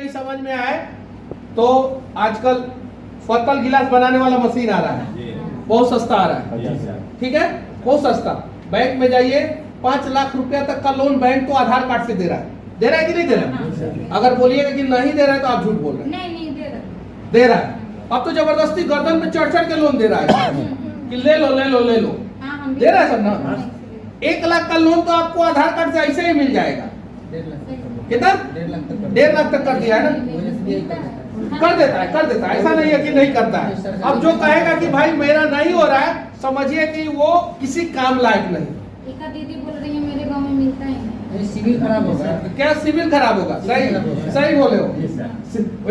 नहीं समझ में आए तो आजकल पत्तल गिलास बनाने वाला मशीन आ रहा है, बहुत सस्ता आ रहा है, ठीक है, बहुत सस्ता। बैंक में जाइए, 5 लाख रुपया तक का लोन बैंक तो आधार कार्ड से दे रहा है कि नहीं दे रहा है? अगर बोलिएगा कि नहीं दे रहा है तो आप झूठ बोल रहे हैं। नहीं दे रहा है। अब तो जबरदस्ती गर्दन पे चढ़ के लोन दे रहा है कि ले लो ले लो ले लो, दे रहा है सब ना। 1 लाख का लोन तो आपको आधार कार्ड से ऐसे ही मिल जाएगा। कितना? 1.5 लाख तक कर दिया है ना, कर देता है, ऐसा नहीं है कि नहीं करता है। अब जो कहेगा कि भाई मेरा नहीं हो रहा है, समझिए कि वो किसी काम लायक नहीं। एक दीदी बोल रही है मेरे गांव में मिलता ही नहीं। सिविल खराब होगा। क्या सिविल खराब होगा? सही बोले हो।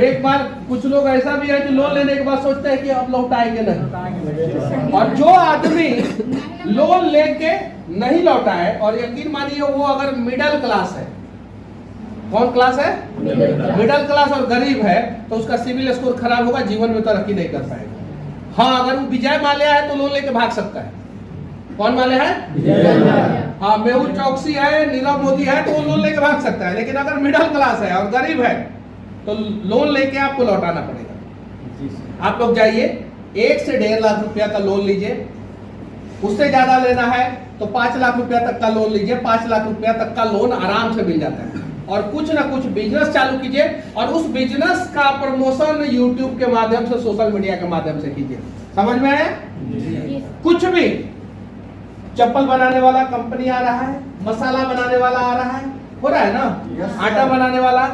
एक बार कुछ लोग ऐसा भी है कि लोन लेने के बाद सोचते हैं कि अब लौटाएंगे नहीं, और जो आदमी लोन लेके नहीं लौटा है, और यकीन मानिए वो अगर मिडिल क्लास है, कौन क्लास है? मिडिल क्लास और गरीब है, तो उसका सिविल स्कोर खराब होगा, जीवन में तरक्की नहीं कर पाएगा। हाँ, अगर वो विजय माल्या है तो लोन लेके भाग सकता है। कौन माल्या है? हाँ, मेहुल चौकसी है, नीरव मोदी है, तो वो लोन लेके भाग सकता है। लेकिन अगर मिडिल क्लास है और गरीब है तो लोन लेके आपको लौटाना पड़ेगा। आप लोग जाइए, 1 से 1.5 लाख रुपया का लोन लीजिए, उससे ज्यादा लेना है तो 5 लाख रुपया तक का लोन लीजिए। 5 लाख रुपया तक का लोन आराम से मिल जाता है। और कुछ ना कुछ बिजनेस चालू कीजिए, और उस बिजनेस का प्रमोशन यूट्यूब के माध्यम से, सोशल मीडिया के माध्यम से कीजिए। समझ में आया? कुछ भी, चप्पल बनाने वाला कंपनी आ रहा है, मसाला बनाने वाला आ रहा है, हो रहा है ना, आटा बनाने वाला,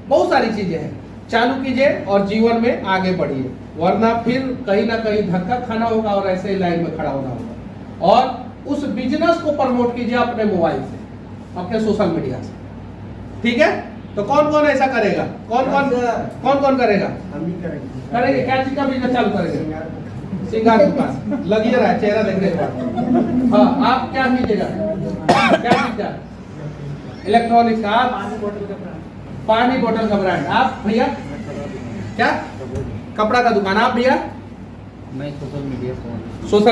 बहुत सारी चीजें हैं। चालू कीजिए और जीवन में आगे बढ़िए, वरना फिर कहीं ना कहीं धक्का खाना होगा और ऐसे ही लाइन में खड़ा होना होगा। और उस बिजनेस को प्रमोट कीजिए अपने मोबाइल से, अपने सोशल मीडिया से, ठीक है? तो कौन कौन ऐसा करेगा? कौन कौन करेगा? करेंगे। क्या चीज का बिजनेस चालू करेंगे? सिंगार दुकान। लगिए रहा है चेहरा देखने के बाद। हाँ, आप क्या कीजिएगा? क्या चीज का? इलेक्ट्रॉनिक्स का। आप पानी बोतल का ब्रांड। आप भैया क्या? कपड़ा का दुकान। आप भैया? मैं सोशल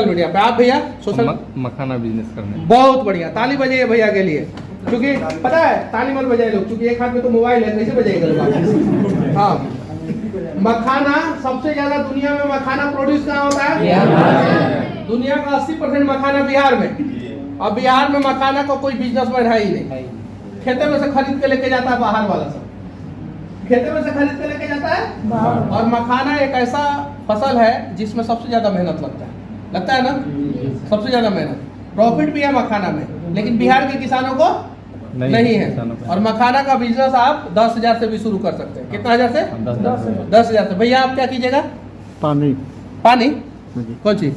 मीडिया पे। आप भैया? सोशल मखाना बिजनेस करने। बहुत बढ़िया, ताली बजाइए भैया के लिए, क्योंकि पता है ताली मत बजाए लोग, क्योंकि एक हाथ में तो मोबाइल है, कैसे बजाएगा लोग? हाँ, मखाना सबसे ज्यादा दुनिया में मखाना प्रोड्यूस कहाँ होता है? दुनिया का 80% मखाना बिहार में। और बिहार में मखाना का कोई बिजनेसमैन है ही नहीं। खेते में से खरीद के लेके जाता है बाहर वाला सब, खेते में से खरीद के लेके जाता है। और मखाना एक ऐसा फसल है जिसमें सबसे ज्यादा मेहनत लगता है ना, सबसे ज्यादा मेहनत। प्रॉफिट भी है मखाना में, लेकिन बिहार के किसानों को नहीं है। और मखाना का बिजनेस आप 10,000 से भी शुरू कर सकते हैं। कितना हजार से? 10,000 से। भैया आप क्या कीजिएगा? पानी कौन चीज?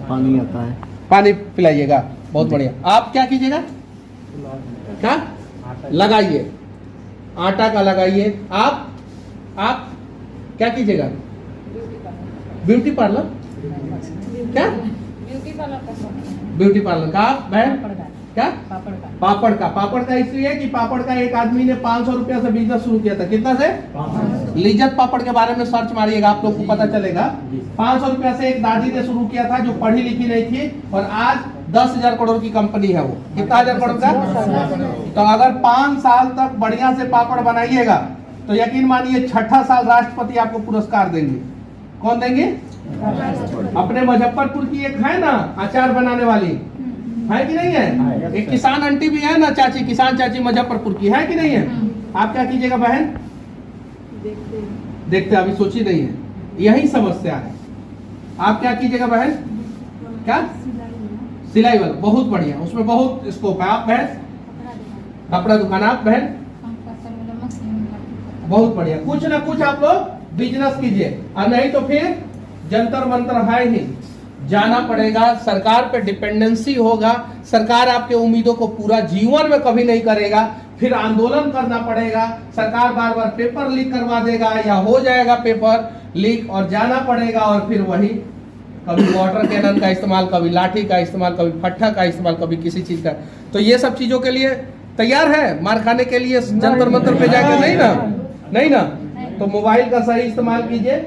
पानी आता है, पानी पिलाइएगा। बहुत बढ़िया। आप क्या कीजिएगा? क्या लगाइए? आटा का लगाइए। आप क्या कीजिएगा? Beauty parlour. क्या? ब्यूटी पार्लर का। आप बहन क्या? पापड़ का इसलिए कि पापड़ का एक आदमी ने 500 रुपया से बिजनेस शुरू किया था। कितना से? लिज्जत पापड़ के बारे में सर्च मारिएगा, आप लोग को पता चलेगा। 500 रुपया से एक दादी ने शुरू किया था जो पढ़ी लिखी नहीं थी, और आज 10,000 करोड़ की कंपनी है वो। कितना हजार करोड़ का? तो अगर 5 साल तक बढ़िया से पापड़ बनाइएगा तो यकीन मानिए 6ठा साल राष्ट्रपति आपको पुरस्कार देंगे। कौन देंगे? अपने मुजफ्फरपुर की एक है ना अचार बनाने वाली, है कि नहीं है? एक किसान आंटी भी है ना, चाची, किसान चाची मुजफ्फरपुर की, है कि नहीं है? आप क्या कीजिएगा बहन? देखते अभी सोची नहीं है, यही समस्या है। आप क्या कीजिएगा बहन? क्या? सिलाई वाला। बहुत बढ़िया, उसमें बहुत स्कोप है। आप बहन? कपड़ा दुकान। आप बहन? बहुत बढ़िया। कुछ ना कुछ आप लोग बिजनेस कीजिए, और नहीं तो फिर जंतर मंतर है ही, जाना पड़ेगा। सरकार पे डिपेंडेंसी होगा, सरकार आपके उम्मीदों को पूरा जीवन में कभी नहीं करेगा, फिर आंदोलन करना पड़ेगा। सरकार बार बार पेपर लीक करवा देगा, या हो जाएगा पेपर लीक, और जाना पड़ेगा। और फिर वही कभी वाटर कैनन का इस्तेमाल, कभी लाठी का इस्तेमाल, कभी फट्टा का इस्तेमाल, कभी किसी चीज का। तो ये सब चीजों के लिए तैयार है मार खाने के लिए जंतर मंतर पे जाके? नहीं ना। तो मोबाइल का सही इस्तेमाल कीजिए,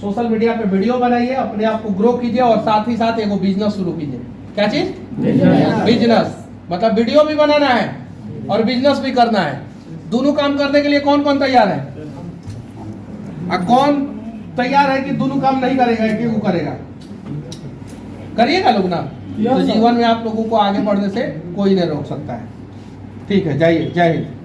सोशल मीडिया पे वीडियो बनाइए, अपने आप को ग्रो कीजिए, और साथ ही साथ एगो बिजनेस शुरू कीजिए। क्या चीज? बिजनेस। मतलब वीडियो भी बनाना है और बिजनेस भी करना है। दोनों काम करने के लिए कौन कौन तैयार है? और कौन तैयार है कि दोनों काम नहीं करेगा, एक ही करेगा? करिएगा लोग ना, तो जीवन में आप लोगों को आगे बढ़ने से कोई नहीं रोक सकता है। ठीक है, जाइए, जय हिंद।